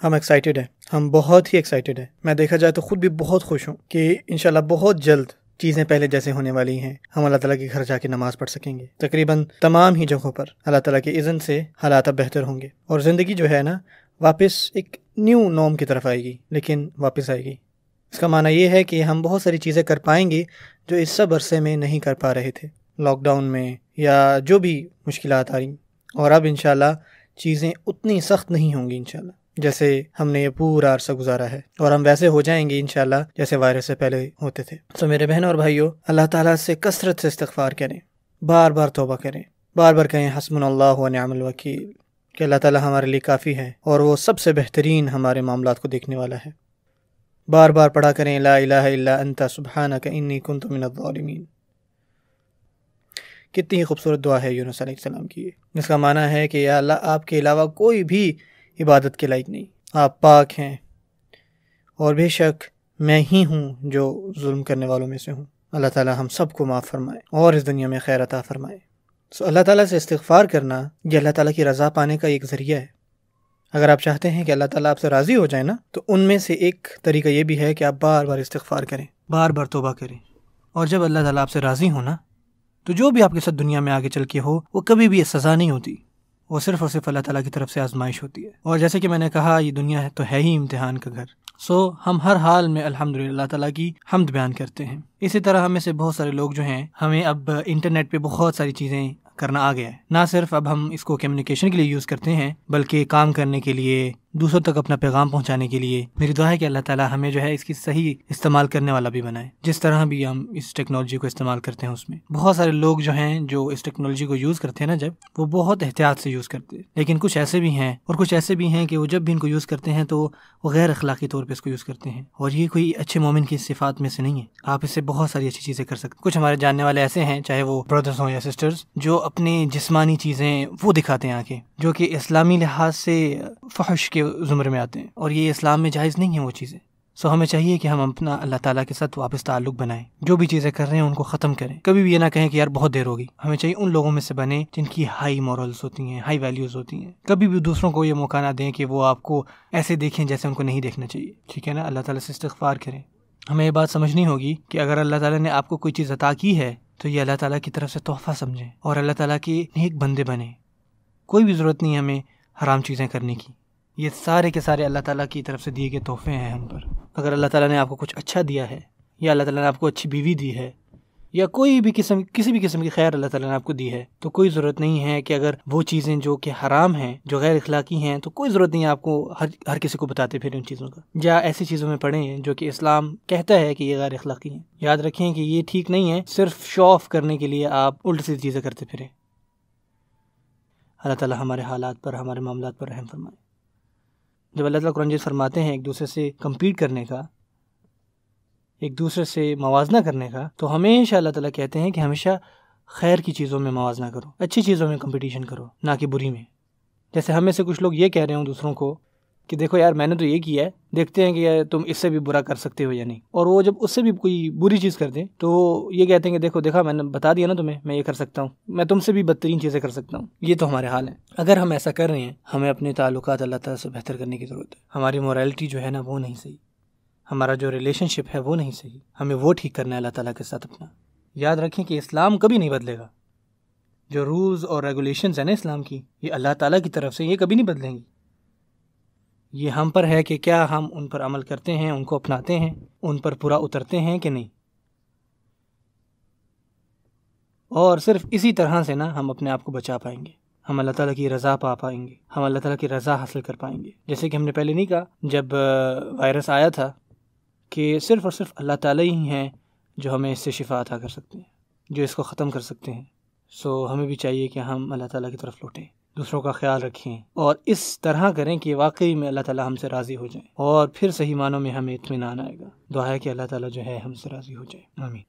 ہم ایکسائٹیڈ ہیں، ہم بہت ہی ایکسائٹیڈ ہیں۔ میں دیکھا جائے تو خود بھی بہت خوش ہوں کہ انشاءاللہ بہت جلد چیزیں پہلے جیسے ہونے والی ہیں، ہم اللہ تعالیٰ کے گھر جا کے نماز پڑھ سکیں گے۔ تقریباً تمام ہی جگہوں پر اللہ تعالیٰ کے اذن سے حالات اب بہتر ہوں گے، اور زندگی جو ہے نا واپس ایک نیو نارم کی طرف آئے گی، لیکن واپس آئے گی۔ اس کا معنی یہ ہے کہ ہم بہت ساری چیزیں کر پائیں گے جو اس سب عرصے میں نہیں کر پا رہے تھے، لاک ڈاؤن میں یا جو بھی مشکلات آ رہی، اور اب انشاءاللہ چیزیں اتنی سخت نہیں ہوں گی انشاءاللہ جیسے ہم نے یہ پورا عرصہ گزارا ہے، اور ہم ویسے ہو جائیں گے انشاءاللہ جیسے وائرس سے پہلے ہوتے تھے۔ تو میرے بہنوں اور بھائیوں، اللہ تعالیٰ سے کثرت سے استغفار کریں، بار بار توبہ کریں، بار بار کہیں حسبنا اللہ و نعم الوکیل، کہ اللہ تعالیٰ ہمارے لیے کافی ہے اور وہ سب سے بہترین ہمارے معاملات کو دیکھنے والا ہے۔ بار بار پڑھا کریں لا الہ الا انت سبحانک انی کنت من الظالمین۔ کتنی خوبصورت دعا ہے یونس علیہ السلام کی، جس کا معنی ہے کہ یا اللہ آپ کے علاوہ کوئی بھی عبادت کے لائق نہیں، آپ پاک ہیں، اور بے شک میں ہی ہوں جو ظلم کرنے والوں میں سے ہوں۔ اللہ تعالیٰ ہم سب کو معاف فرمائے اور اس دنیا میں خیر عطا فرمائے۔ اللہ تعالیٰ سے استغفار کرنا یہ اللہ تعالیٰ کی رضا پانے کا ایک ذریعہ ہے۔ اگر آپ چاہتے ہیں کہ اللہ تعالیٰ آپ سے راضی ہو جائے نا، تو ان میں سے ایک طریقہ یہ بھی ہے کہ آپ بار بار استغفار کریں، بار بار توبہ کریں، اور جب اللہ تعالیٰ آپ سے راضی ہو نا، تو جو بھی آپ کے ساتھ دنیا میں آگے چل کے ہو وہ کبھی بھی سزا نہیں ہوتی، وہ صرف اور صرف اللہ تعالیٰ کی طرف سے آزمائش ہوتی ہے۔ اور جیسے کہ میں نے کہا، یہ دنیا ہے تو ہے ہی امتحان کا گھر، ہم ہر حال میں الحمدللہ اللہ تعالیٰ کی حمد بیان کرتے ہیں۔ اسی طرح ہم میں سے بہت سارے لوگ جو ہیں، ہمیں اب انٹرنیٹ پہ بہت ساری چیزیں کرنا آ گیا ہے، نہ صرف اب ہم اس کو کمیونیکیشن کے لیے یوز کرتے ہیں بلکہ کام کرنے کے لیے، دوسروں تک اپنا پیغام پہنچانے کے لیے۔ میری دعا ہے کہ اللہ تعالیٰ ہمیں جو ہے اس کی صحیح استعمال کرنے والا بھی بنائے، جس طرح بھی ہم اس ٹیکنالوجی کو استعمال کرتے ہیں اس میں۔ بہت سارے لوگ جو ہیں جو اس ٹیکنالوجی کو یوز کرتے ہیں نا، جب وہ بہت احتیاط سے یوز کرتے ہیں، لیکن کچھ ایسے بھی ہیں کہ وہ جب بھی ان کو یوز کرتے ہیں تو وہ غیر اخلاقی طور پہ اس کو یوز کرتے ہیں، اور یہ کوئی اچھے مومن کی صفات میں سے نہیں ہے۔ آپ اس سے بہت ساری اچھی چیزیں کر سکتے ہیں۔ کچھ ہمارے جاننے والے ایسے ہیں، چاہے وہ برادرز ہوں یا سسٹرز، جو اپنے جسمانی چیزیں وہ دکھاتے ہیں آگے، جو کہ اسلامی لحاظ سے فحش کے زمرے میں آتے ہیں، اور یہ اسلام میں جائز نہیں ہیں وہ چیزیں۔ ہمیں چاہیے کہ ہم اپنا اللہ تعالیٰ کے ساتھ واپس تعلق بنائیں، جو بھی چیزیں کر رہے ہیں ان کو ختم کریں، کبھی بھی یہ نہ کہیں کہ یار بہت دیر ہوگی۔ ہمیں چاہیے ان لوگوں میں سے بنیں جن کی ہائی مورلز ہوتی ہیں، ہائی ویلیوز ہوتی ہیں۔ کبھی بھی دوسروں کو یہ موقع نہ دیں کہ وہ آپ کو ایسے دیکھیں جیسے ان کو نہیں دیکھنا چاہیے، ٹھیک ہے نا؟ اللہ تعالیٰ سے استغفار کریں۔ ہمیں یہ بات سمجھنی ہوگی کہ اگر اللہ تعالیٰ نے آپ کو کوئی چیز عطا کی ہے تو یہ اللہ تعالیٰ کی طرف سے تحفہ سمجھیں اور اللہ تعالیٰ کے نیک بندے بنیں۔ کوئی بھی ضرورت نہیں ہے ہمیں حرام چیزیں کرنے کی، یہ سارے کے سارے اللہ تعالیٰ کی طرف سے دیے گئے تحفے ہیں ہم پر۔ اگر اللہ تعالیٰ نے آپ کو کچھ اچھا دیا ہے، یا اللہ تعالیٰ نے آپ کو اچھی بیوی دی ہے، یا کسی بھی قسم کی خیر اللہ تعالیٰ نے آپ کو دی ہے، تو کوئی ضرورت نہیں ہے کہ اگر وہ چیزیں جو کہ حرام ہیں، جو غیر اخلاقی ہیں، تو کوئی ضرورت نہیں ہے آپ کو ہر کسی کو بتاتے پھر ان چیزوں کا، یا ایسی چیزوں میں پڑھیں جو کہ اسلام کہتا ہے کہ یہ غیر اخلاقی ہیں۔ یاد رکھیں کہ یہ ٹھیک نہیں ہے، صرف شو آف کرنے کے لیے آپ الٹ سیدھی چیزیں کرتے پھریں۔ اللہ تعالیٰ ہمارے حالات پر، ہمارے معاملات پر رحم فرمائے۔ جب اللہ تعالیٰ قرآن فرماتے ہیں ایک دوسرے سے کمپیٹ کرنے کا، ایک دوسرے سے موازنہ کرنے کا، تو ہمیشہ اللہ تعالیٰ کہتے ہیں کہ ہمیشہ خیر کی چیزوں میں موازنہ کرو، اچھی چیزوں میں کمپٹیشن کرو، نہ کہ بری میں۔ جیسے ہم میں سے کچھ لوگ یہ کہہ رہے ہوں دوسروں کو کہ دیکھو یار میں نے تو یہ کیا ہے، دیکھتے ہیں کہ تم اس سے بھی برا کر سکتے ہو یا نہیں، اور وہ جب اس سے بھی کوئی بری چیز کر دیں تو یہ کہتے ہیں کہ دیکھا میں نے بتا دیا نا تمہیں، میں یہ کر سکتا ہوں، میں تم سے بھی بدترین چیزیں کر سکتا ہوں۔ یہ تو ہمارے حال ہے۔ اگر ہم ایسا کر رہے ہیں، ہمیں اپنے تعلقات اللہ تعالیٰ سے بہتر کرنے کی ضرورت ہے۔ ہماری مورالٹی جو ہے نا وہ نہیں صحیح، ہمارا جو ریلیشن شپ ہے وہ نہیں صحیح، ہمیں وہ ٹھیک کرنا ہے اللہ تعالیٰ کے ساتھ اپنا۔ یاد رکھیں کہ اسلام کبھی نہیں بدلے گا، جو رولز اور ریگولیشنز ہیں نا اسلام کی، یہ اللہ تعالیٰ کی طرف سے، یہ کبھی نہیں بدلیں گی۔ یہ ہم پر ہے کہ کیا ہم ان پر عمل کرتے ہیں، ان کو اپناتے ہیں، ان پر پورا اترتے ہیں کہ نہیں۔ اور صرف اسی طرح سے نا ہم اپنے آپ کو بچا پائیں گے، ہم اللہ تعالیٰ کی رضا پا پائیں گے، ہم اللہ تعالیٰ کی رضا حاصل کر پائیں گے۔ جیسے کہ ہم نے پہلے نہیں کہا جب وائرس آیا تھا کہ صرف اور صرف اللہ تعالیٰ ہی ہیں جو ہمیں اس سے شفا عطا کر سکتے ہیں، جو اس کو ختم کر سکتے ہیں۔ ہمیں بھی چاہیے کہ ہم اللہ تعالیٰ کی طرف لوٹیں، دوسروں کا خیال رکھیں، اور اس طرح کریں کہ واقعی میں اللہ تعالیٰ ہم سے راضی ہو جائیں، اور پھر صحیح معنوں میں ہمیں اطمینان آئے گا۔ دعا ہے کہ اللہ تعالیٰ جو ہے ہم سے راضی ہو جائے، آمین۔